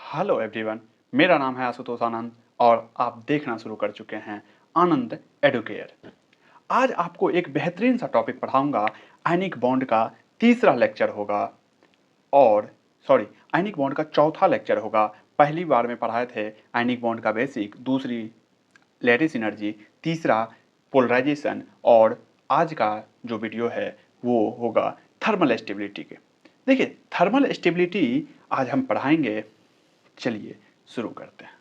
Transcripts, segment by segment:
Hello everyone, मेरा नाम है आशुतोष आनंद और आप देखना शुरू कर चुके हैं आनंद एडुकेयर। आज आपको एक बेहतरीन सा टॉपिक पढ़ाऊंगा। आयनिक बॉन्ड का तीसरा लेक्चर होगा और आयनिक बॉन्ड का चौथा लेक्चर होगा। पहली बार में पढ़ाए थे आयनिक बॉन्ड का बेसिक, दूसरी लैटिस एनर्जी, तीसरा पोलराइजेशन और आज का जो वीडियो है वो होगा थर्मल स्टेबिलिटी के। देखिए, थर्मल स्टेबिलिटी आज हम पढ़ाएंगे। चलिए शुरू करते हैं।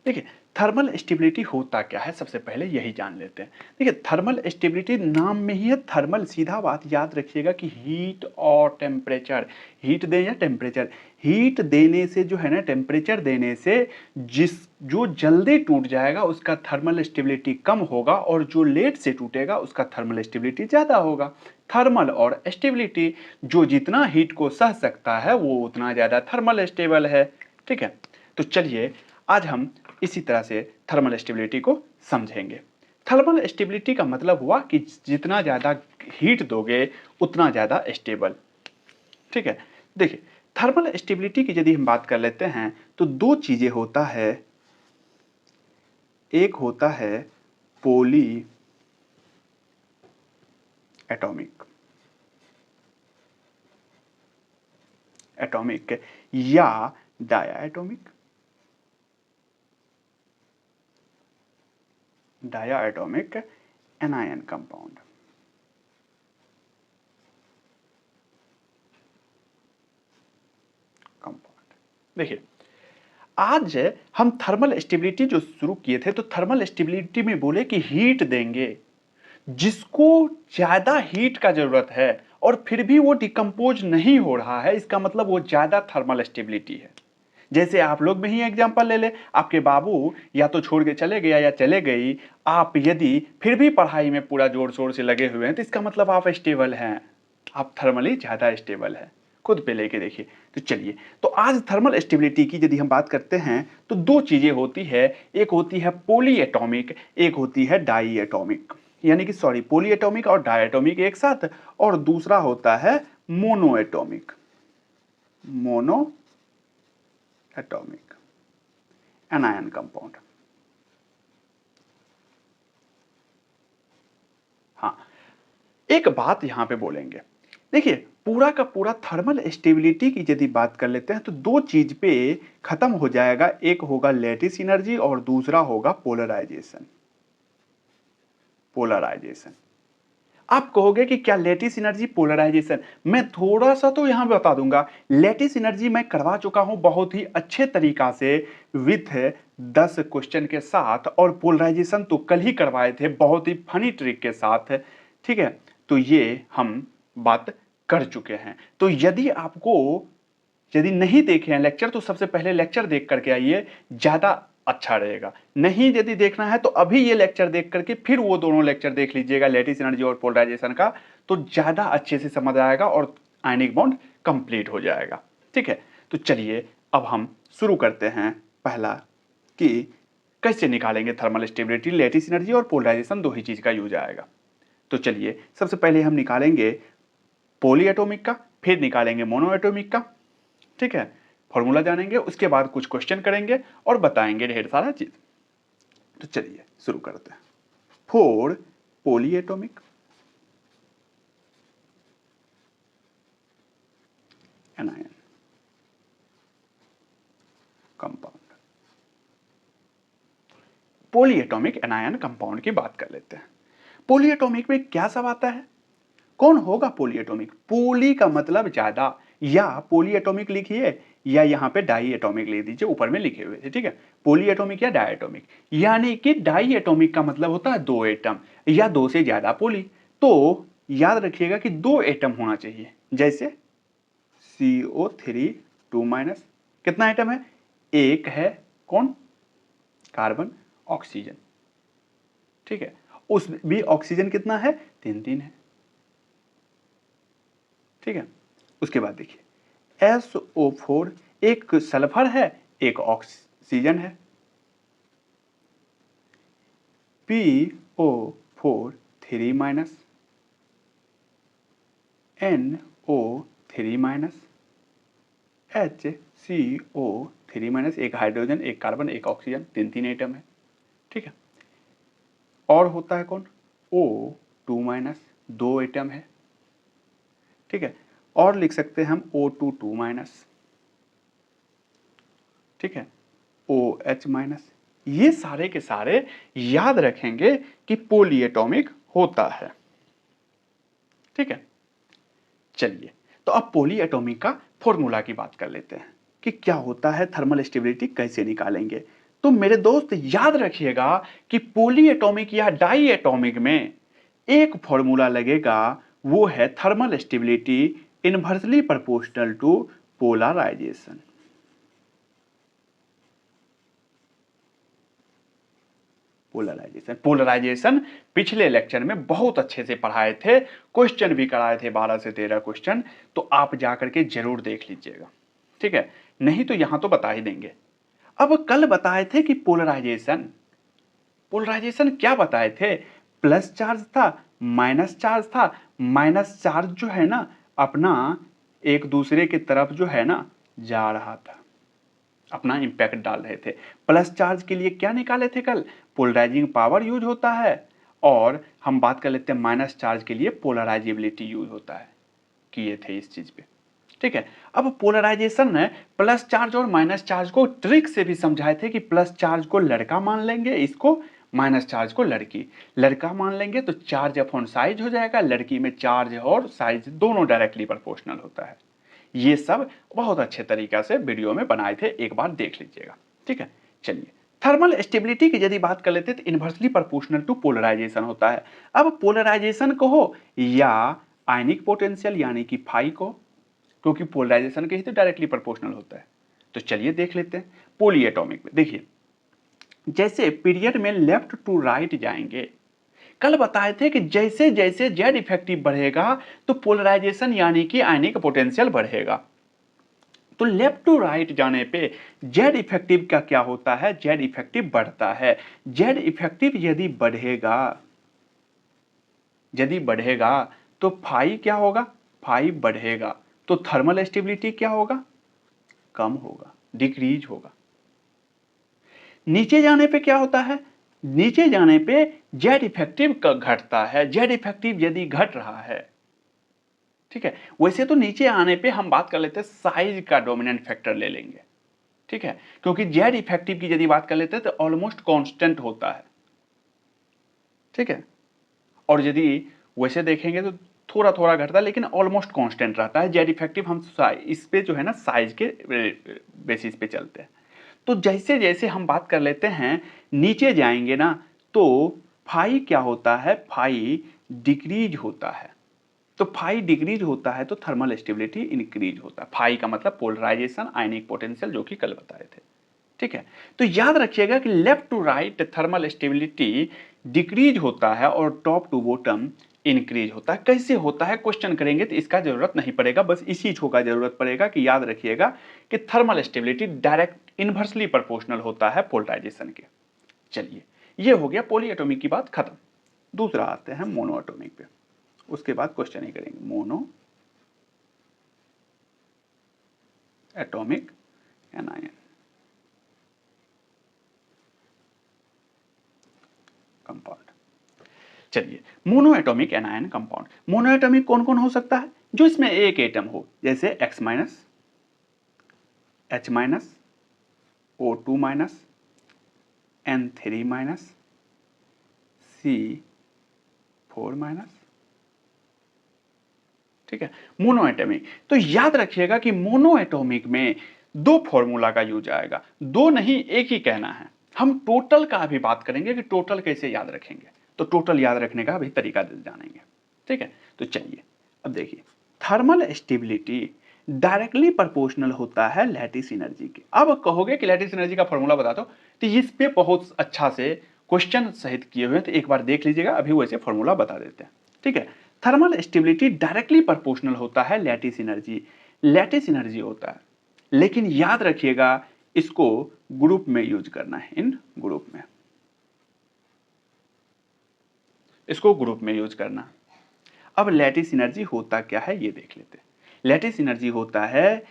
देखिए, थर्मल स्टेबिलिटी होता क्या है, सबसे पहले यही जान लेते हैं। देखिए, थर्मल स्टेबिलिटी नाम में ही है थर्मल। सीधा बात याद रखिएगा कि हीट और टेम्परेचर, हीट दें या टेम्परेचर, हीट देने से जो है ना, टेम्परेचर देने से जो जल्दी टूट जाएगा उसका थर्मल स्टेबिलिटी कम होगा और जो लेट से टूटेगा उसका थर्मल स्टेबिलिटी ज़्यादा होगा। थर्मल और स्टेबिलिटी, जो जितना हीट को सह सकता है वो उतना ज़्यादा थर्मल स्टेबल है। ठीक है, तो चलिए आज हम इसी तरह से थर्मल स्टेबिलिटी को समझेंगे। थर्मल स्टेबिलिटी का मतलब हुआ कि जितना ज़्यादा हीट दोगे उतना ज़्यादा स्टेबल। ठीक है, देखिए थर्मल स्टेबिलिटी की यदि हम बात कर लेते हैं तो दो चीज़ें होता है। एक होता है पोली एटॉमिक या डायाटॉमिक एनायन कंपाउंड। देखिए, आज हम थर्मल स्टेबिलिटी जो शुरू किए थे तो थर्मल स्टेबिलिटी में बोले कि हीट देंगे, जिसको ज्यादा हीट का जरूरत है और फिर भी वो डिकम्पोज नहीं हो रहा है, इसका मतलब वो ज्यादा थर्मल स्टेबिलिटी है। जैसे आप लोग में ही एग्जांपल ले ले, आपके बाबू या तो छोड़ के चले गया या चले गई, आप यदि फिर भी पढ़ाई में पूरा जोर शोर से लगे हुए हैं तो इसका मतलब आप स्टेबल हैं, आप थर्मली ज्यादा स्टेबल हैं। खुद पे लेके देखिए। तो चलिए, तो आज थर्मल स्टेबिलिटी की यदि हम बात करते हैं तो दो चीजें होती है। एक होती है पोली एटॉमिक, एक होती है डाई एटॉमिक, यानी कि पोली एटॉमिक और डाई एटॉमिक एक साथ, और दूसरा होता है मोनो एटॉमिक एनायन कंपाउंड। हाँ, एक बात यहां पे बोलेंगे। देखिए, पूरा का पूरा थर्मल स्टेबिलिटी की यदि बात कर लेते हैं तो दो चीज पे खत्म हो जाएगा। एक होगा लैटिस एनर्जी और दूसरा होगा पोलराइजेशन। आप कहोगे कि क्या लैटिस एनर्जी, पोलराइजेशन, मैं थोड़ा सा तो यहां बता दूंगा। लैटिस एनर्जी मैं करवा चुका हूं बहुत ही अच्छे तरीका से विथ 10 क्वेश्चन के साथ, और पोलराइजेशन तो कल ही करवाए थे बहुत ही फनी ट्रिक के साथ। ठीक है, तो ये हम बात कर चुके हैं। तो यदि नहीं देखे हैं लेक्चर तो सबसे पहले लेक्चर देख करके आइए, ज्यादा अच्छा रहेगा। नहीं यदि देखना है तो अभी ये लेक्चर देख करके फिर वो दोनों लेक्चर देख लीजिएगा, लैटिस एनर्जी और पोलराइजेशन का, तो ज्यादा अच्छे से समझ आएगा और आयनिक बॉन्ड कंप्लीट हो जाएगा। ठीक है, तो चलिए अब हम शुरू करते हैं। पहला कि कैसे निकालेंगे थर्मल स्टेबिलिटी, लैटिस एनर्जी और पोलराइजेशन दो ही चीज का यूज आएगा। तो चलिए सबसे पहले हम निकालेंगे पोली एटॉमिक का, फिर निकालेंगे मोनो एटॉमिक का। ठीक है, फॉर्मूला जानेंगे, उसके बाद कुछ क्वेश्चन करेंगे और बताएंगे ढेर सारा चीज। तो चलिए शुरू करते हैं। फोर पोली एटॉमिक एनायन कंपाउंड, पोली एटॉमिक एनायन कंपाउंड की बात कर लेते हैं। पोली एटॉमिक में क्या सब आता है, कौन होगा पोली एटॉमिक? पोली का मतलब ज्यादा, या पोली एटॉमिक लिखिए या यहां पे डाई एटॉमिक लिख दीजिए, ऊपर में लिखे हुए थे। ठीक है, पोली एटॉमिक या डाई एटॉमिक, यानी कि डाई एटॉमिक का मतलब होता है दो एटम या दो से ज्यादा पोली। तो याद रखिएगा कि दो एटम होना चाहिए, जैसे CO3 2 माइनस, कितना एटम है? एक है, कौन? Carbon, oxygen. ठीक है, उस भी ऑक्सीजन कितना है? 3 3 है। ठीक है, उसके बाद देखिए SO4, एक सल्फर है, एक ऑक्सीजन है। PO4 3 minus, NO3 minus, H CO3- एक हाइड्रोजन, एक कार्बन, एक ऑक्सीजन, तीन तीन एटम है। ठीक है, और होता है कौन, O2-, दो एटम है। ठीक है, और लिख सकते हैं हम O2-2-, ठीक है, OH-। ये सारे के सारे याद रखेंगे कि पॉलीएटॉमिक होता है। ठीक है, चलिए तो अब पॉलीएटॉमिक का फॉर्मूला की बात कर लेते हैं कि क्या होता है, थर्मल स्टेबिलिटी कैसे निकालेंगे। तो मेरे दोस्त याद रखिएगा कि पॉलीएटॉमिक या डाई एटॉमिक में एक फॉर्मूला लगेगा, वो है thermal stability inversely proportional to polarisation. Polarisation पिछले लेक्चर में बहुत अच्छे से पढ़ाए थे, क्वेश्चन भी कराए थे 12 से 13 क्वेश्चन, तो आप जाकर के जरूर देख लीजिएगा। ठीक है, नहीं तो यहां तो बता ही देंगे। अब कल बताए थे कि पोलराइजेशन, पोलराइजेशन क्या बताए थे, प्लस चार्ज था, माइनस चार्ज था। माइनस चार्ज जो है ना अपना एक दूसरे की तरफ जो है ना जा रहा था, अपना इंपैक्ट डाल रहे थे। प्लस चार्ज के लिए क्या निकाले थे कल, पोलराइजिंग पावर यूज होता है, और हम बात कर लेते हैं माइनस चार्ज के लिए पोलराइजेबिलिटी यूज होता है, किए थे इस चीज पे। ठीक है, अब पोलराइजेशन में प्लस चार्ज और माइनस चार्ज को ट्रिक से भी समझाए थे कि प्लस चार्ज को लड़का मान लेंगे, इसको माइनस चार्ज को लड़की। लड़का मान लेंगे तो चार्ज अपॉन साइज हो जाएगा, लड़की में चार्ज और साइज दोनों डायरेक्टली प्रोपोर्शनल होता है। ये सब बहुत अच्छे तरीका से वीडियो में बनाए थे, एक बार देख लीजिएगा। ठीक है, चलिए थर्मल स्टेबिलिटी की यदि बात कर लेते हैं तो इनवर्सली प्रोपोर्शनल टू पोलराइजेशन होता है। अब पोलराइजेशन को हो या आयनिक पोटेंशियल यानी कि फाई को, क्योंकि पोलराइजेशन के ही तो डायरेक्टली प्रोपोर्शनल होता है। तो चलिए देख लेते हैं पॉलीएटॉमिक में। देखिए जैसे पीरियड में लेफ्ट टू राइट जाएंगे, कल बताए थे कि जैसे जैसे जेड इफेक्टिव बढ़ेगा तो पोलराइजेशन यानी कि आयनिक पोटेंशियल बढ़ेगा। तो लेफ्ट टू राइट जाने पे जेड इफेक्टिव का क्या होता है, जेड इफेक्टिव बढ़ता है। जेड इफेक्टिव यदि बढ़ेगा तो फाई क्या होगा, फाई बढ़ेगा, तो थर्मल स्टेबिलिटी क्या होगा, कम होगा, डिक्रीज होगा। नीचे जाने पे क्या होता है, नीचे जाने पे जेड इफेक्टिव का घटता है। जेड इफेक्टिव यदि घट रहा है, ठीक है, वैसे तो नीचे आने पे हम बात कर लेते हैं साइज का डोमिनेंट फैक्टर ले लेंगे। ठीक है, क्योंकि जेड इफेक्टिव की यदि बात कर लेते हैं तो ऑलमोस्ट कांस्टेंट होता है। ठीक है, और यदि वैसे देखेंगे तो थोड़ा थोड़ा घटता है, लेकिन ऑलमोस्ट कांस्टेंट रहता है जेड इफेक्टिव। हम इस पे जो है ना साइज के बेसिस पे चलते हैं। तो जैसे जैसे हम बात कर लेते हैं नीचे जाएंगे ना, तो फाई क्या होता है, फाई डिक्रीज होता है। तो फाई डिक्रीज होता है तो थर्मल स्टेबिलिटी इंक्रीज होता है। फाई का मतलब पोलराइजेशन, आयनिक पोटेंशियल, जो कि कल बताए थे। ठीक है, तो याद रखिएगा कि left to right thermal stability decrease होता है और टॉप टू बॉटम इंक्रीज होता है। कैसे होता है क्वेश्चन करेंगे तो इसका जरूरत नहीं पड़ेगा, बस इसी चीज का जरूरत पड़ेगा कि याद रखिएगा कि thermal stability direct inversely proportional होता है पोलराइजेशन के। चलिए ये हो गया पॉलीएटॉमिक की बात खत्म। दूसरा आते हैं मोनोएटॉमिक पे, उसके बाद क्वेश्चन ही करेंगे। Mono atomic anion compound. चलिए मोनोएटॉमिक एनायन कंपाउंड, मोनोएटॉमिक कौन कौन हो सकता है, जो इसमें एक एटम हो, जैसे X-, H-, O2-, N3-, C4-। ठीक है, मोनोएटॉमिक। तो याद रखिएगा कि मोनोएटॉमिक में दो फॉर्मूला का यूज आएगा, दो नहीं एक ही कहना है। हम टोटल का अभी बात करेंगे कि टोटल कैसे याद रखेंगे, तो टोटल याद रखने का अभी तरीका जानेंगे। ठीक है, तो चलिए अब देखिए थर्मल स्टेबिलिटी डायरेक्टली प्रोपोर्शनल होता है लैटिस एनर्जी के। अब कहोगे कि लैटिस एनर्जी का फॉर्मूला बता दो, तो इस पे बहुत अच्छा से क्वेश्चन सहित किए हुए हैं, तो एक बार देख लीजिएगा, अभी वैसे फॉर्मूला बता देते हैं। ठीक है, थर्मल स्टेबिलिटी डायरेक्टली प्रोपोर्शनल होता है लैटिस एनर्जी, लैटिस एनर्जी होता है, लेकिन याद रखिएगा इसको ग्रुप में यूज करना है, इन ग्रुप में, इसको ग्रुप में यूज करना। अब लैटिस एनर्जी होता क्या है ये देख लेते हैं। लैटिस एनर्जी होता है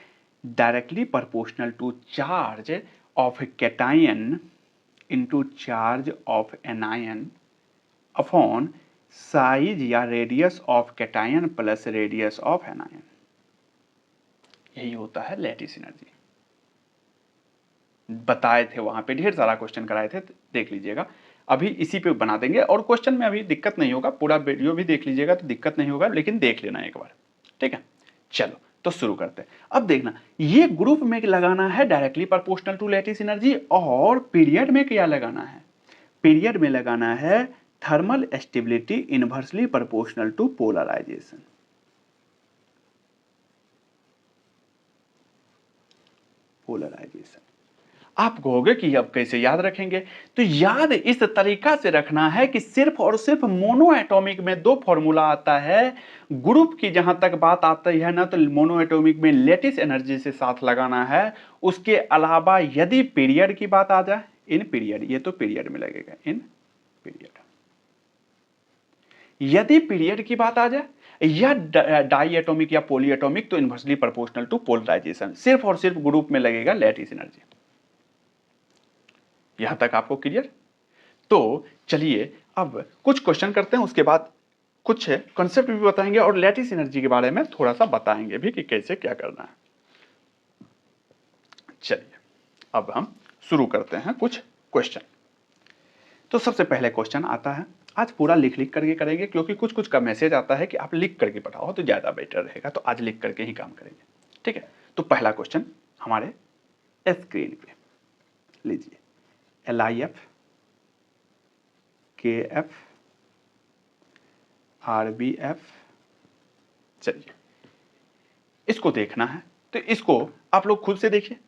directly proportional to charge of cation into charge of anion upon size या radius of cation plus radius of anion. यही होता है लैटिस एनर्जी। बताए थे वहां पे, ढेर सारा क्वेश्चन कराए थे, देख लीजिएगा। अभी इसी पे बना देंगे और क्वेश्चन में अभी दिक्कत नहीं होगा, पूरा वीडियो भी देख लीजिएगा तो दिक्कत नहीं होगा, लेकिन देख लेना एक बार, ठीक है। चलो तो शुरू करते हैं। अब देखना, ये ग्रुप में लगाना है directly proportional to lattice energy, और पीरियड में क्या लगाना है? पीरियड में लगाना है thermal stability inversely proportional to polarisation. Polarisation आप कहोगे कि अब कैसे याद रखेंगे? तो याद इस तरीका से रखना है कि सिर्फ और सिर्फ मोनो एटॉमिक में दो फॉर्मूला आता है। ग्रुप की जहां तक बात आती है ना, तो मोनो एटॉमिक में लेटिस एनर्जी से साथ लगाना है। उसके अलावा यदि पीरियड की बात आ जाए, इन पीरियड, ये तो पीरियड में लगेगा, इन पीरियड। यदि पीरियड की बात आ जाए या डाई एटॉमिक या पॉली एटॉमिक, तो इनवर्सली प्रोपोर्शनल टू पोलराइजेशन। सिर्फ और सिर्फ ग्रुप में लगेगा लैटिस एनर्जी। यहां तक आपको क्लियर? तो चलिए अब कुछ क्वेश्चन करते हैं, उसके बाद कुछ कॉन्सेप्ट भी बताएंगे और लैटिस एनर्जी के बारे में थोड़ा सा बताएंगे भी कि कैसे क्या करना है। चलिए अब हम शुरू करते हैं कुछ क्वेश्चन। तो सबसे पहले क्वेश्चन आता है, आज पूरा लिख लिख करके करेंगे क्योंकि कुछ कुछ का मैसेज आता है कि आप लिख करके पढ़ाओ तो ज्यादा बेटर रहेगा, तो आज लिख करके ही काम करेंगे, ठीक है। तो पहला क्वेश्चन हमारे स्क्रीन पे लीजिए, LIF, KF, RBF। चलिए इसको देखना है तो इसको आप लोग खुद से देखिए।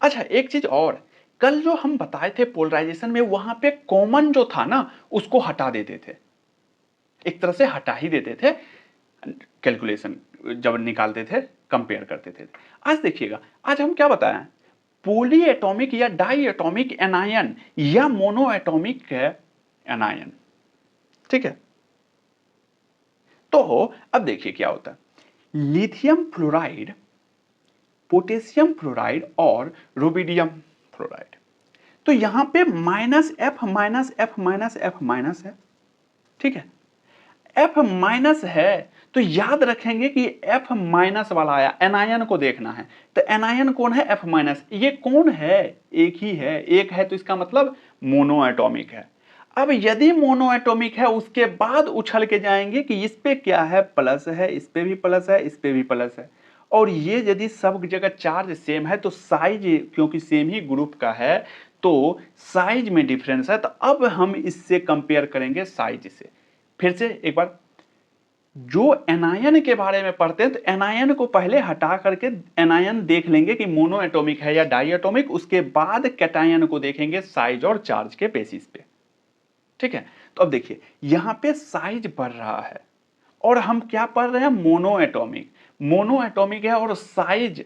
अच्छा एक चीज और, कल जो हम बताए थे पोलराइजेशन में, वहां पे कॉमन जो था ना उसको हटा देते थे, एक तरह से हटा ही देते थे कैलकुलेशन जब निकालते थे, कंपेयर करते थे। आज देखिएगा, आज हम क्या बताएं, पोली एटॉमिक या डाई एटॉमिक एनायन या मोनो एटॉमिक एनायन, ठीक है। तो अब देखिए क्या होता है, लिथियम फ्लोराइड, पोटेशियम फ्लोराइड और रुबिडियम फ्लोराइड। तो यहां पे -F -F -F माइनस है, ठीक है। F माइनस है तो याद रखेंगे कि F माइनस वाला आया, एनायन को देखना है। तो एनायन कौन है? F minus. ये कौन है? एक ही है, एक है तो इसका मतलब मोनो एटॉमिक है। अब यदि मोनो एटॉमिक है उसके बाद उछल के जाएंगे कि इस पे क्या है, प्लस है, इस पे भी प्लस है, इस पे भी प्लस है। और ये यदि सब जगह चार्ज सेम है तो साइज, क्योंकि सेम ही ग्रुप का है तो साइज में डिफरेंस है। तो अब हम इससे कंपेयर करेंगे साइज से। फिर से एक बार, जो एनायन के बारे में पढ़ते हैं तो एनायन को पहले हटा करके एनायन देख लेंगे कि मोनो एटॉमिक है या डाई एटॉमिक, उसके बाद कैटायन को देखेंगे साइज और चार्ज के बेसिस पे, ठीक है। तो अब देखिए यहां पे साइज बढ़ रहा है और हम क्या पढ़ रहे हैं, मोनो एटॉमिक। मोनो एटॉमिक है और साइज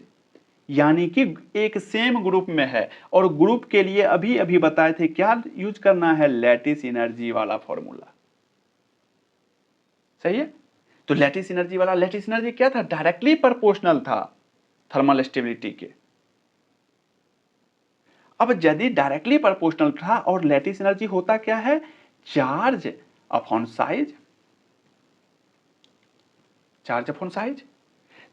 यानी कि एक सेम ग्रुप में है, और ग्रुप के लिए अभी अभी बताए थे क्या यूज करना है, लैटिस एनर्जी वाला फॉर्मूला, सही है। तो लैटिस एनर्जी वाला, लैटिस एनर्जी क्या था, डायरेक्टली प्रोपोर्शनल था थर्मल स्टेबिलिटी के। अब यदि डायरेक्टली प्रोपोर्शनल था और लैटिस एनर्जी होता क्या है, charge upon size, charge upon size.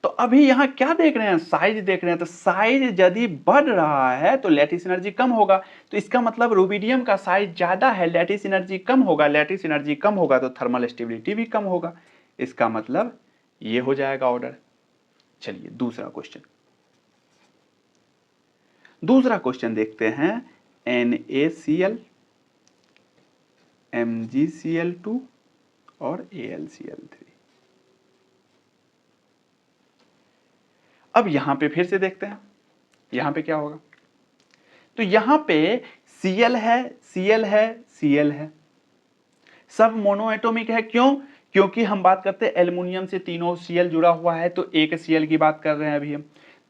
तो अभी यहां क्या देख रहे हैं, साइज देख रहे हैं। तो साइज यदि बढ़ रहा है तो लैटिस एनर्जी कम होगा, तो इसका मतलब रुबिडियम का साइज ज्यादा है, लैटिस एनर्जी कम होगा। लैटिस एनर्जी कम होगा तो थर्मल स्टेबिलिटी भी कम होगा। इसका मतलब ये हो जाएगा ऑर्डर। चलिए दूसरा क्वेश्चन, दूसरा क्वेश्चन देखते हैं, NaCl, MgCl2 और AlCl3। अब यहां पे फिर से देखते हैं यहां पे क्या होगा। तो यहां पे Cl है, Cl है, Cl है, सब मोनो एटॉमिक है। क्यों? क्योंकि हम बात करते हैं एल्युमिनियम से तीनों Cl जुड़ा हुआ है, तो एक Cl की बात कर रहे हैं अभी हम।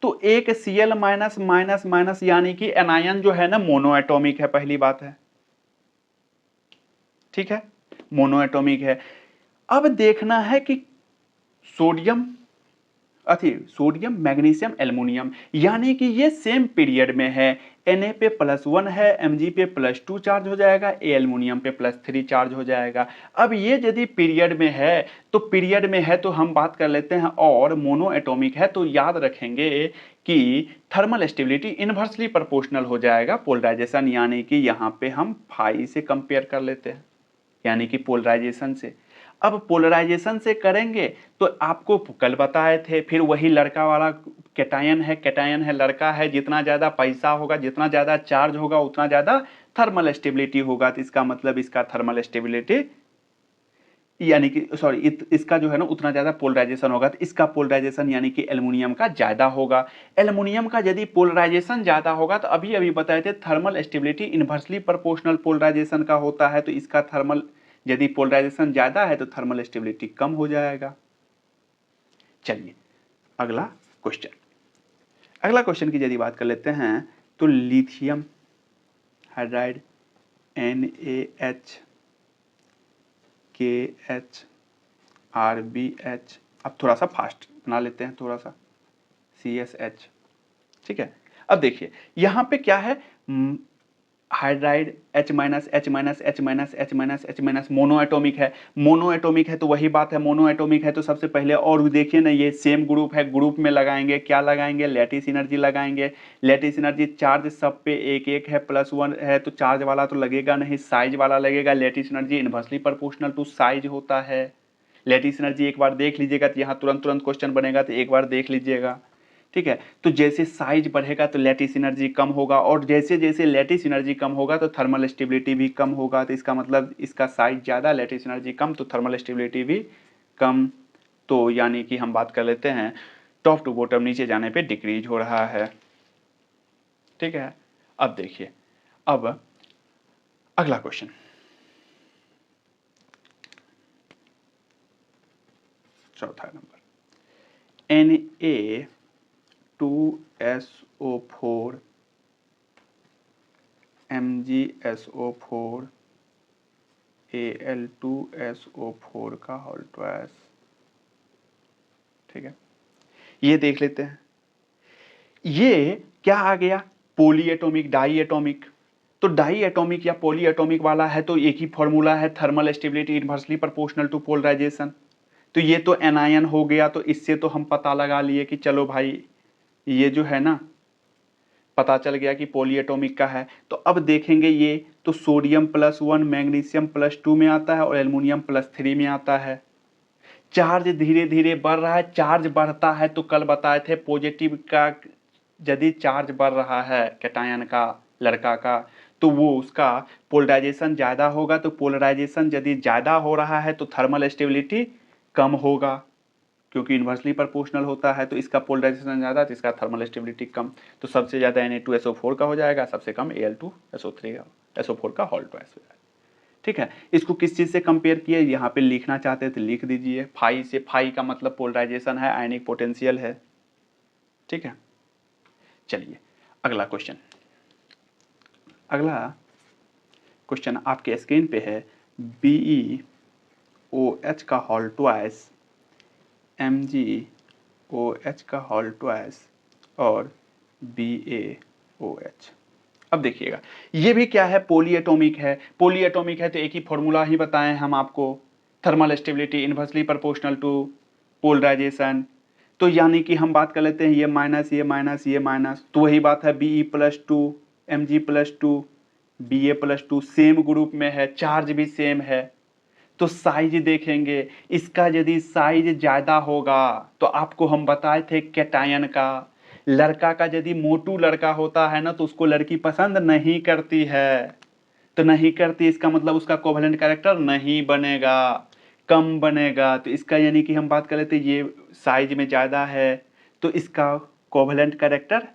तो एक Cl माइनस माइनस माइनस, यानी कि एनायन जो है ना मोनो एटॉमिक है, पहली बात है, ठीक है, मोनो एटॉमिक है। अब देखना है कि सोडियम सोडियम मैग्नीशियम एल्युमिनियम, यानी कि ये सेम पीरियड में है। Na पे +1 है, Mg पे +2 चार्ज हो जाएगा, ए एल्युमिनियम पे +3 चार्ज हो जाएगा। अब ये यदि पीरियड में है तो पीरियड में है तो हम बात कर लेते हैं, और मोनो एटॉमिक है तो याद रखेंगे कि थर्मल स्टेबिलिटी इनवर्सली प्रोपोर्शनल हो जाएगा पोलराइजेशन, यानी कि यहाँ पे हम फाई से कंपेयर कर लेते हैं, यानी कि पोलराइजेशन से। अब पोलराइजेशन से करेंगे तो आपको कल बताए थे, फिर वही लड़का वाला कैटायन है लड़का है, जितना ज़्यादा पैसा होगा, जितना ज़्यादा चार्ज होगा, उतना ज़्यादा थर्मल स्टेबिलिटी होगा। तो इसका मतलब इसका थर्मल स्टेबिलिटी यानी कि इसका जो है ना उतना ज़्यादा पोलराइजेशन होगा। तो इसका पोलराइजेशन यानी कि एल्युमिनियम का ज़्यादा होगा। एल्युमिनियम का यदि पोलराइजेशन ज़्यादा होगा तो अभी अभी बताए थे thermal stability inversely proportional polarisation का होता है, तो इसका थर्मल यदि पोलराइजेशन ज़्यादा है तो थर्मल स्टेबिलिटी कम हो जाएगा। चलिए अगला क्वेश्चन की यदि बात कर लेते हैं तो lithium hydride NaH KH RBH, अब थोड़ा सा फास्ट बना लेते हैं, थोड़ा सा CSH, ठीक है। अब देखिए यहाँ पे क्या है, हाइड्राइड H- मोनो एटॉमिक है तो वही बात है, मोनो एटॉमिक है तो सबसे पहले, और देखिए ना ये सेम ग्रुप है, ग्रुप में लगाएंगे क्या लगाएंगे, लैटिस एनर्जी लगाएंगे। लैटिस एनर्जी चार्ज सब पे एक एक है, +1 है तो चार्ज वाला तो लगेगा नहीं, साइज वाला लगेगा। Lattice energy inversely proportional to size होता है। लैटिस एनर्जी एक बार देख लीजिएगा तो यहाँ तुरंत क्वेश्चन बनेगा, तो एक बार देख लीजिएगा, ठीक है। तो जैसे साइज बढ़ेगा तो लैटिस एनर्जी कम होगा, और जैसे जैसे लैटिस एनर्जी कम होगा तो थर्मल स्टेबिलिटी भी कम होगा। तो इसका मतलब इसका साइज ज़्यादा, लैटिस एनर्जी कम, तो थर्मल स्टेबिलिटी भी कम। तो यानी कि हम बात कर लेते हैं टॉप टू बॉटम नीचे जाने पे डिक्रीज हो रहा है, ठीक है। अब देखिए, अब अगला क्वेश्चन, चौथा नंबर, Na2SO4 MgSO4 Al2SO4 का होल ट्वाइस, ठीक है। ये देख लेते हैं, ये क्या आ गया, पोली एटॉमिक डाई एटॉमिक। तो डाई एटॉमिक या पोली एटॉमिक वाला है तो एक ही फॉर्मूला है, thermal stability inversely proportional to polarisation. तो ये तो एनायन हो गया, तो इससे तो हम पता लगा लिए कि चलो भाई ये जो है ना, पता चल गया कि पॉली एटॉमिक का है। तो अब देखेंगे ये तो सोडियम +1 मैग्नीशियम +2 में आता है और एल्युमिनियम +3 में आता है। चार्ज धीरे धीरे बढ़ रहा है, चार्ज बढ़ता है तो कल बताए थे पॉजिटिव का यदि चार्ज बढ़ रहा है कैटायन का, लड़का का, तो वो उसका पोलराइजेशन ज़्यादा होगा। तो पोलराइजेशन यदि ज़्यादा हो रहा है तो थर्मल स्टेबिलिटी कम होगा, क्योंकि इन्वर्सली प्रोपोर्शनल होता है। तो इसका पोलराइजेशन ज़्यादा तो इसका थर्मल स्टेबिलिटी कम। तो सबसे ज़्यादा Na2SO4 का हो जाएगा, सबसे कम Al2SO4 का होल ट्वाइस हो जाएगा, ठीक है। इसको किस चीज़ से कंपेयर किए, यहाँ पे लिखना चाहते हैं तो लिख दीजिए, फाई से। फाई का मतलब पोलराइजेशन है, आयनिक पोटेंशियल है, ठीक है। चलिए अगला क्वेश्चन आपके स्क्रीन पे है, BeOH का होल ट्वाइस, MgOH का होल ट्वाइस और BaOH। अब देखिएगा ये भी क्या है, पॉली एटॉमिक है। पॉली एटॉमिक है तो एक ही फॉर्मूला ही बताएं हम आपको, thermal stability inversely proportional to polarisation. तो यानी कि हम बात कर लेते हैं ये माइनस ये माइनस ये माइनस, तो वही बात है Be+2 Mg+2 Ba+2 same group में है, चार्ज भी सेम है। तो साइज देखेंगे, इसका यदि साइज ज़्यादा होगा तो आपको हम बताए थे कैटायन का, लड़का का यदि मोटू लड़का होता है ना तो उसको लड़की पसंद नहीं करती है। तो नहीं करती, इसका मतलब उसका कोवेलेंट कैरेक्टर नहीं बनेगा, कम बनेगा। तो इसका यानी कि हम बात कर लेते ये साइज में ज़्यादा है तो इसका कोवेलेंट कैरेक्टर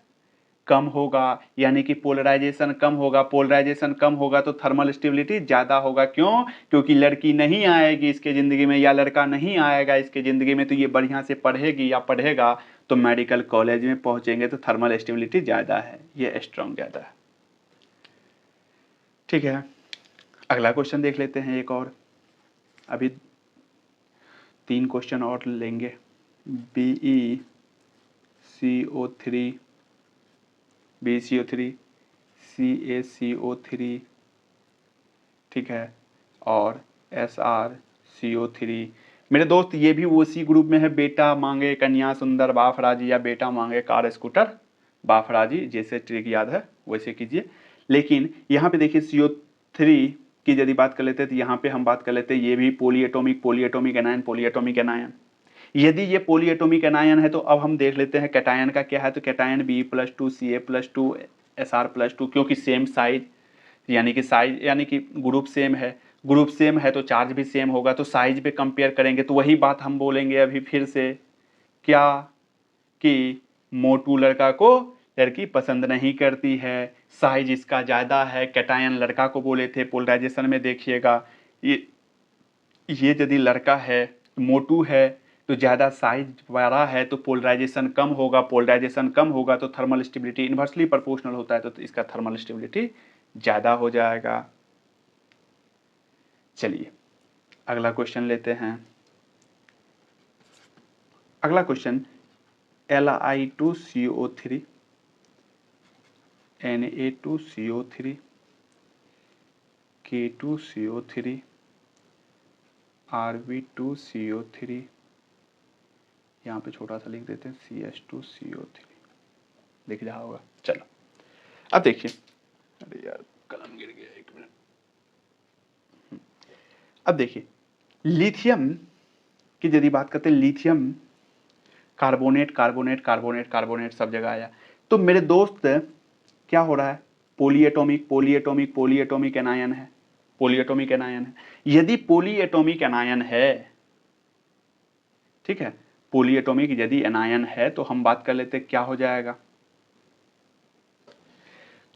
कम होगा, यानी कि पोलराइजेशन कम होगा। पोलराइजेशन कम होगा तो थर्मल स्टेबिलिटी ज़्यादा होगा। क्यों? क्योंकि लड़की नहीं आएगी इसके ज़िंदगी में, या लड़का नहीं आएगा इसके ज़िंदगी में, तो ये बढ़िया से पढ़ेगी या पढ़ेगा तो मेडिकल कॉलेज में पहुंचेंगे तो थर्मल स्टेबिलिटी ज़्यादा है, ये स्ट्रॉन्ग ज़्यादा है, ठीक है। अगला क्वेश्चन देख लेते हैं एक और, अभी 3 क्वेश्चन और लेंगे। CO3 BCO3 CaCO3, ठीक है, और SrCO3। मेरे दोस्त ये भी उसी ग्रुप में है, बेटा मांगे कन्या सुंदर बाफराजी या बेटा मांगे कार स्कूटर बाफराजी, जैसे ट्रिक याद है वैसे कीजिए। लेकिन यहाँ पे देखिए CO3 की यदि बात कर लेते हैं तो यहाँ पे हम बात कर लेते हैं ये भी पॉलीएटॉमिक एनायन, पॉलीएटॉमिक एनायन। यदि ये पॉलीएटॉमिक एनायन है तो अब हम देख लेते हैं कैटायन का क्या है। तो कैटायन Be+2 Ca+2 Sr+2, क्योंकि सेम साइज यानी कि ग्रुप सेम है, ग्रुप सेम है तो चार्ज भी सेम होगा, तो साइज पे कंपेयर करेंगे तो वही बात हम बोलेंगे अभी फिर से, क्या कि मोटू लड़का को लड़की पसंद नहीं करती है, साइज इसका ज़्यादा है। कैटायन लड़का को बोले थे, पोलराइजेशन में देखिएगा ये यदि लड़का है मोटू है तो ज़्यादा साइज बड़ा है तो पोलराइजेशन कम होगा, पोलराइजेशन कम होगा तो थर्मल स्टेबिलिटी इन्वर्सली प्रोपोर्शनल होता है, तो इसका थर्मल स्टेबिलिटी ज़्यादा हो जाएगा। चलिए अगला क्वेश्चन लेते हैं। अगला question Li2CO3 Na2CO3 K2CO3 Rb2CO3, यहाँ पे छोटा सा लिख देते हैं CH2CO3, दिख रहा होगा। चलो अब देखिए, अरे यार कलम गिर गया, एक मिनट। अब देखिए लिथियम की यदि बात करते हैं, lithium carbonate carbonate carbonate carbonate सब जगह आया, तो मेरे दोस्त क्या हो रहा है, पॉलीएटॉमिक पॉलीएटॉमिक पॉलीएटॉमिक एनायन है, पॉलीएटॉमिक एनायन है। यदि पॉलीएटॉमिक एनायन है, ठीक है, पॉलीएटॉमिक यदि एनायन है तो हम बात कर लेते क्या हो जाएगा।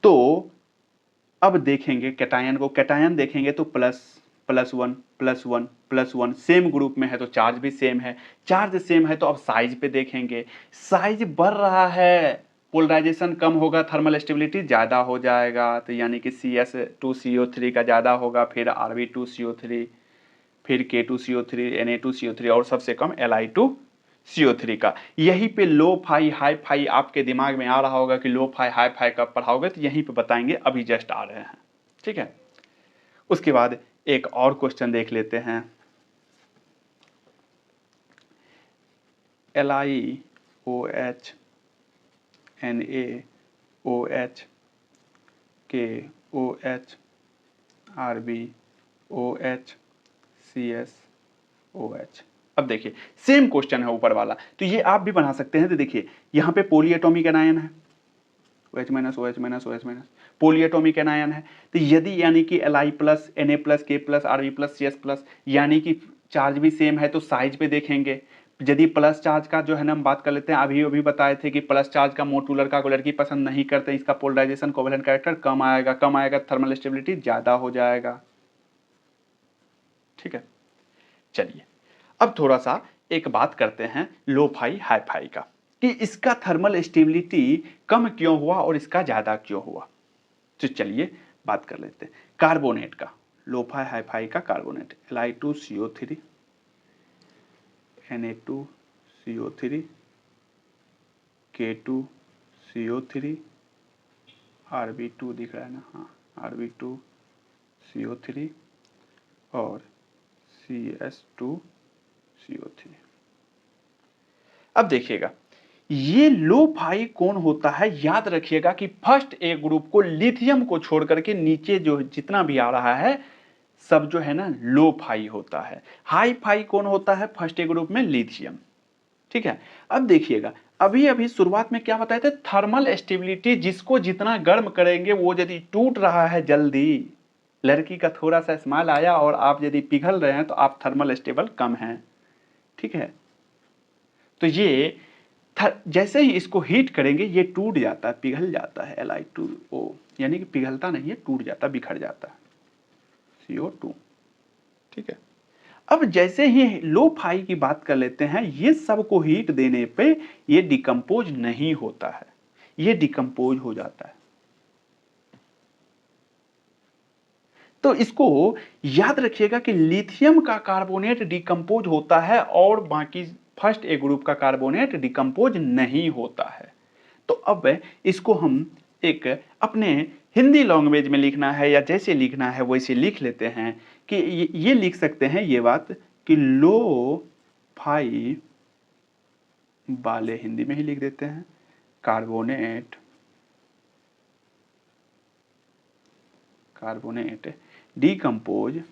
तो अब देखेंगे कैटायन को, कैटायन देखेंगे तो ++1+1+1 सेम ग्रुप में है तो चार्ज भी सेम है, चार्ज सेम है तो अब साइज पे देखेंगे, साइज बढ़ रहा है पोलराइजेशन कम होगा, थर्मल स्टेबिलिटी ज़्यादा हो जाएगा, तो यानी कि CS2CO3 का ज़्यादा होगा, फिर Rb2CO3, फिर K2CO3 Na2CO3 और सबसे कम Li2CO3 का। यहीं पे लो फाई हाई फाई आपके दिमाग में आ रहा होगा कि लो फाई हाई फाई कब पढ़ाओगे, तो यहीं पे बताएंगे, अभी जस्ट आ रहे हैं, ठीक है। उसके बाद एक और क्वेश्चन देख लेते हैं, LiOH NaOH KOH RbOH CSOH। अब देखिए सेम क्वेश्चन है ऊपर वाला, तो ये आप भी बना सकते हैं। तो देखिए यहाँ पे पॉलीएटॉमिक एनायन है, OH- OH- OH- polyatomic anion है, तो यदि यानी कि Li+, Na+, K+, Rb+, CS+, यानी कि चार्ज भी सेम है तो साइज पे देखेंगे। यदि प्लस चार्ज का जो है ना हम बात कर लेते हैं, अभी अभी बताए थे कि प्लस चार्ज का मोटू लड़का को लड़की पसंद नहीं करते, इसका पोलराइजेशन कोवेलेंट कैरेक्टर कम आएगा, थर्मल स्टेबिलिटी ज़्यादा हो जाएगा, ठीक है। चलिए अब थोड़ा सा एक बात करते हैं लो फाई हाई फाई का, कि इसका थर्मल स्टेबिलिटी कम क्यों हुआ और इसका ज़्यादा क्यों हुआ। तो चलिए बात कर लेते हैं कार्बोनेट का, लो फाई हाई फाई का carbonate, Li2CO3 Na2CO3 K2CO3 Rb2 दिख रहा है ना, हाँ Rb2CO3 और CS2CO3। अब देखिएगा ये लो फाई कौन होता है, याद रखिएगा कि फर्स्ट ए ग्रुप को लिथियम को छोड़ करके नीचे जो जितना भी आ रहा है सब जो है ना लो फाई होता है। हाई फाई कौन होता है, फर्स्ट ए ग्रुप में लिथियम, ठीक है। अब देखिएगा अभी अभी शुरुआत में क्या बताए थे, थर्मल स्टेबिलिटी जिसको जितना गर्म करेंगे वो यदि टूट रहा है जल्दी, लड़की का थोड़ा सा स्माइल आया और आप यदि पिघल रहे हैं तो आप थर्मल स्टेबल कम हैं, ठीक है। तो ये जैसे ही इसको हीट करेंगे ये टूट जाता है, पिघल जाता है, Li2O, यानी कि पिघलता नहीं है, टूट जाता, बिखर जाता है, CO2, ठीक है। अब जैसे ही लो फाई की बात कर लेते हैं, ये सब को हीट देने पे ये डिकम्पोज नहीं होता है, ये डिकम्पोज हो जाता है। तो इसको याद रखिएगा कि लिथियम का कार्बोनेट डिकम्पोज होता है और बाकी फर्स्ट ए ग्रुप का कार्बोनेट डिकम्पोज नहीं होता है। तो अब इसको हम एक अपने हिंदी लैंग्वेज में लिखना है या जैसे लिखना है वैसे लिख लेते हैं कि ये लिख सकते हैं ये बात कि लो फाई वाले, हिंदी में ही लिख देते हैं, कार्बोनेट डिकम्पोज्ड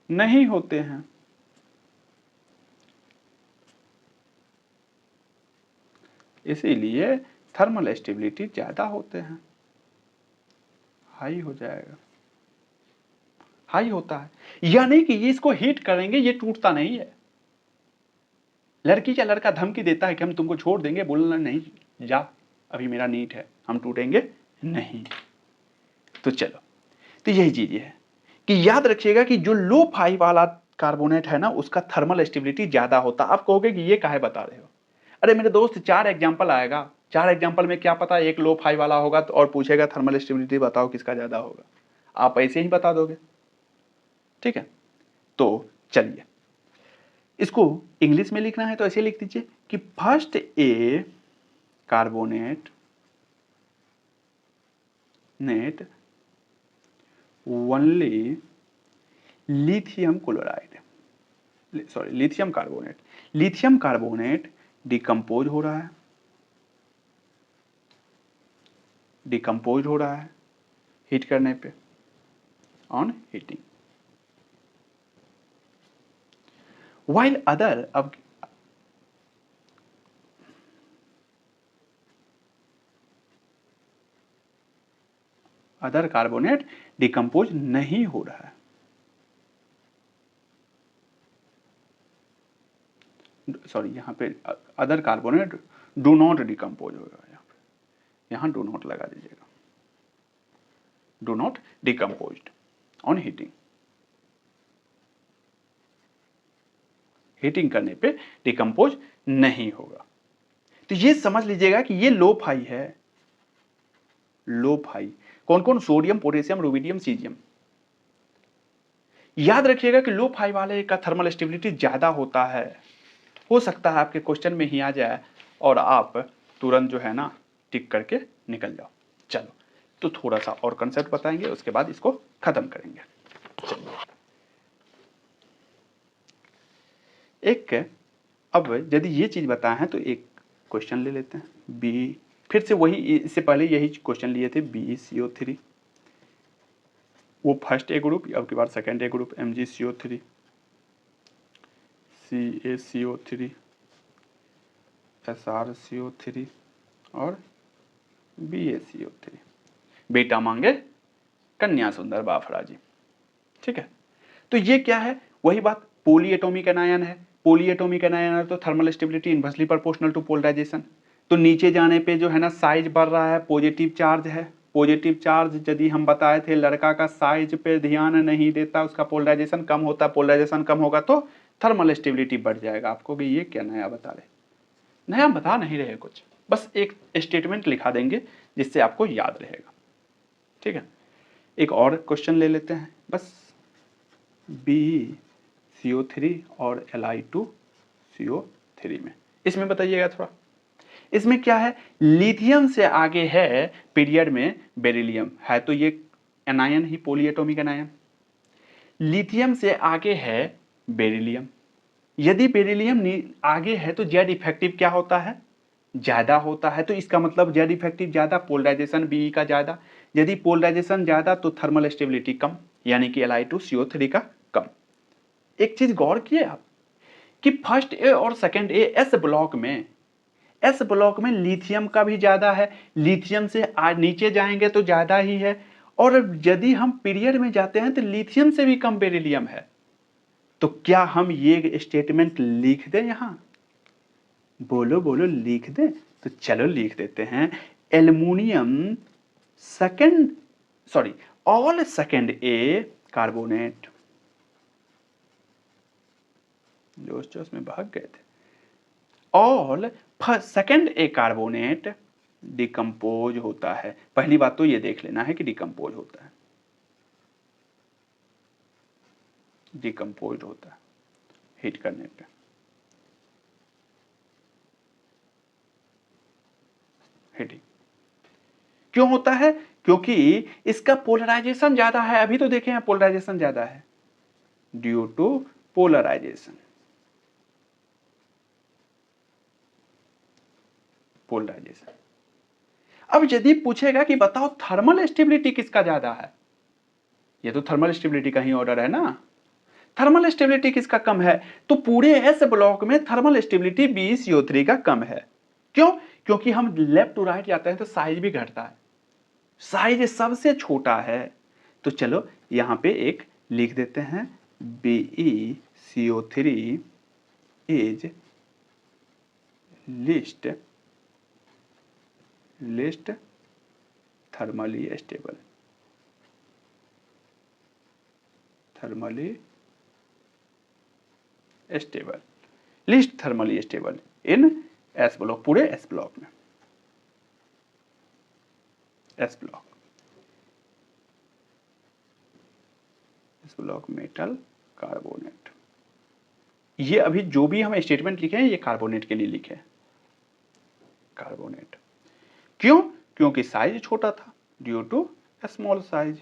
नहीं होते हैं। इसीलिए थर्मल स्टेबिलिटी ज्यादा होते हैं, हाई हो जाएगा, हाई होता है। यानी कि ये इसको हीट करेंगे ये टूटता नहीं है। लड़की या लड़का धमकी देता है कि हम तुमको छोड़ देंगे, बोलना नहीं, जा अभी मेरा नीट है, हम टूटेंगे नहीं। तो चलो, तो यही चीज है कि याद रखिएगा कि जो लो फाई वाला कार्बोनेट है ना उसका थर्मल स्टेबिलिटी ज्यादा होता। आप कहोगे कि ये काहे बता रहे हो? अरे मेरे दोस्त 4 एग्जाम्पल आएगा, 4 एग्जाम्पल में क्या पता एक लो फाई वाला होगा तो और पूछेगा थर्मल स्टेबिलिटी बताओ किसका ज्यादा होगा, आप ऐसे ही बता दोगे। ठीक है, तो चलिए इसको इंग्लिश में लिखना है तो ऐसे लिख दीजिए कि first A carbonate only lithium carbonate decompose हो रहा है, हीट करने पे, ऑन हीटिंग। वाइल अदर, अब अदर कार्बोनेट डिकम्पोज नहीं हो रहा है, सॉरी यहां पे other carbonate do not decompose होगा, यहां डू नॉट लगा दीजिएगा, do not decomposed on heating, heating करने पे डिकम्पोज नहीं होगा। तो ये समझ लीजिएगा कि ये लो फाई है, लो फाई। कौन कौन? Sodium, potassium, rubidium, caesium. याद रखिएगा कि लो फाई वाले का थर्मल स्टेबिलिटी ज्यादा होता है। हो सकता है आपके क्वेश्चन में ही आ जाए और आप तुरंत जो है ना टिक करके निकल जाओ। चलो, तो थोड़ा सा और कंसेप्ट बताएंगे, उसके बाद इसको खत्म करेंगे। एक अब यदि ये चीज बताए हैं तो एक क्वेश्चन ले लेते हैं। बी, फिर से वही, इससे पहले यही क्वेश्चन लिए थे, BeCO3, वो फर्स्ट ए ग्रुप, अब की बार सेकेंड ए ग्रुप, MgCO3, CaCO3, SrCO3 और BaCO3। बेटा मांगे कन्या सुंदर बाफरा जी। ठीक है, तो ये क्या है? वही बात, पॉलीएटॉमिक एनायन है। पॉलीएटॉमिक एनायन है तो thermal stability inversely proportional to polarisation. तो नीचे जाने पे जो है ना साइज बढ़ रहा है, पॉजिटिव चार्ज है। पॉजिटिव चार्ज यदि हम बताए थे लड़का का साइज पे ध्यान नहीं देता, उसका पोलराइजेशन कम होता, पोलराइजेशन कम होगा तो थर्मल स्टेबिलिटी बढ़ जाएगा। आपको कि ये क्या नया बता रहे? नया बता नहीं रहे कुछ, बस एक स्टेटमेंट लिखा देंगे जिससे आपको याद रहेगा। ठीक है, एक और क्वेश्चन ले लेते हैं बस। BeCO3 और Li2CO3 में, इसमें बताइएगा थोड़ा, इसमें क्या है? लिथियम से आगे है पीरियड में बेरिलियम है, तो ये एनायन ही पॉलीएटॉमिक एनायन। लिथियम से आगे है बेरिलियम। यदि बेरिलियम आगे है तो जेड इफेक्टिव क्या होता है? ज्यादा होता है। तो इसका मतलब जेड इफेक्टिव ज्यादा, पोलराइजेशन बी का ज्यादा। यदि पोलराइजेशन ज्यादा तो थर्मल स्टेबिलिटी कम, यानी कि Li2CO3 का कम। एक चीज गौर किए आप कि फर्स्ट ए और सेकंड ए एस ब्लॉक में लिथियम का भी ज्यादा है, लिथियम से नीचे जाएंगे तो ज्यादा ही है, और यदि हम पीरियड में जाते हैं तो लिथियम से भी कम बेरिलियम है। तो क्या हम ये स्टेटमेंट लिख दें यहां? बोलो बोलो, लिख दें? तो चलो लिख देते हैं, aluminium second, sorry, all second ए कार्बोनेट, जोश में भाग गए थे, ऑल सेकंड ए कार्बोनेट डिकम्पोज होता है। पहली बात तो ये देख लेना है कि डिकम्पोज होता है। डिकम्पोज होता है हीट करने पे। हीटिंग क्यों होता है? क्योंकि इसका पोलराइजेशन ज्यादा है। अभी तो देखे हैं पोलराइजेशन ज्यादा है, ड्यू टू पोलराइजेशन। पोलराइजेशन। अब यदि पूछेगा कि बताओ थर्मल स्टेबिलिटी किसका ज्यादा है, ये तो थर्मल स्टेबिलिटी का ही ऑर्डर है ना। थर्मल स्टेबिलिटी किसका कम है? तो पूरे एस ब्लॉक में थर्मल स्टेबिलिटी BeCO3 का कम है। क्यों? क्योंकि हम लेफ्ट टू राइट जाते हैं तो साइज भी घटता है, साइज सबसे छोटा है। तो चलो यहां पे एक लिख देते हैं, BeCO3 is list thermally stable. Thermally stable, list thermally stable in S block, पूरे एस ब्लॉक में। S block, S block metal carbonate. ये अभी जो भी हम स्टेटमेंट लिखे हैं ये कार्बोनेट के लिए लिखे हैं। कार्बोनेट क्यों? क्योंकि साइज छोटा था, ड्यू टू स्मॉल साइज।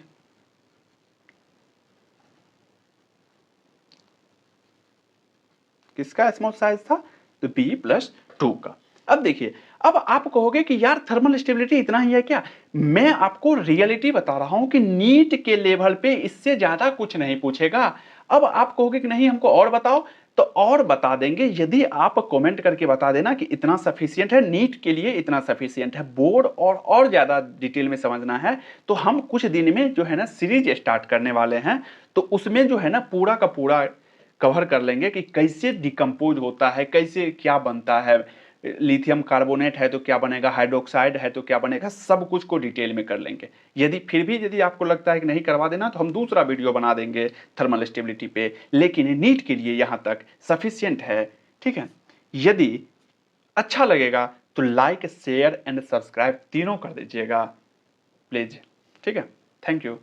किसका स्मॉल साइज था? तो B+2 का। अब देखिए, अब आप कहोगे कि यार थर्मल स्टेबिलिटी इतना ही है क्या? मैं आपको रियलिटी बता रहा हूं कि नीट के लेवल पे इससे ज्यादा कुछ नहीं पूछेगा। अब आप कहोगे कि नहीं हमको और बताओ, तो और बता देंगे। यदि आप कमेंट करके बता देना कि इतना सफिशियंट है, नीट के लिए इतना सफिशियंट है, बोर्ड और ज्यादा डिटेल में समझना है, तो हम कुछ दिन में जो है ना सीरीज स्टार्ट करने वाले हैं। तो उसमें जो है ना पूरा का पूरा कवर कर लेंगे कि कैसे डिकम्पोज होता है, कैसे क्या बनता है, लिथियम कार्बोनेट है तो क्या बनेगा, हाइड्रोक्साइड है तो क्या बनेगा, सब कुछ को डिटेल में कर लेंगे। यदि फिर भी यदि आपको लगता है कि नहीं करवा देना, तो हम दूसरा वीडियो बना देंगे थर्मल स्टेबिलिटी पे, लेकिन नीट के लिए यहाँ तक सफिशियंट है। ठीक है, यदि अच्छा लगेगा तो लाइक शेयर एंड सब्सक्राइब तीनों कर दीजिएगा प्लीज। ठीक है, थैंक यू।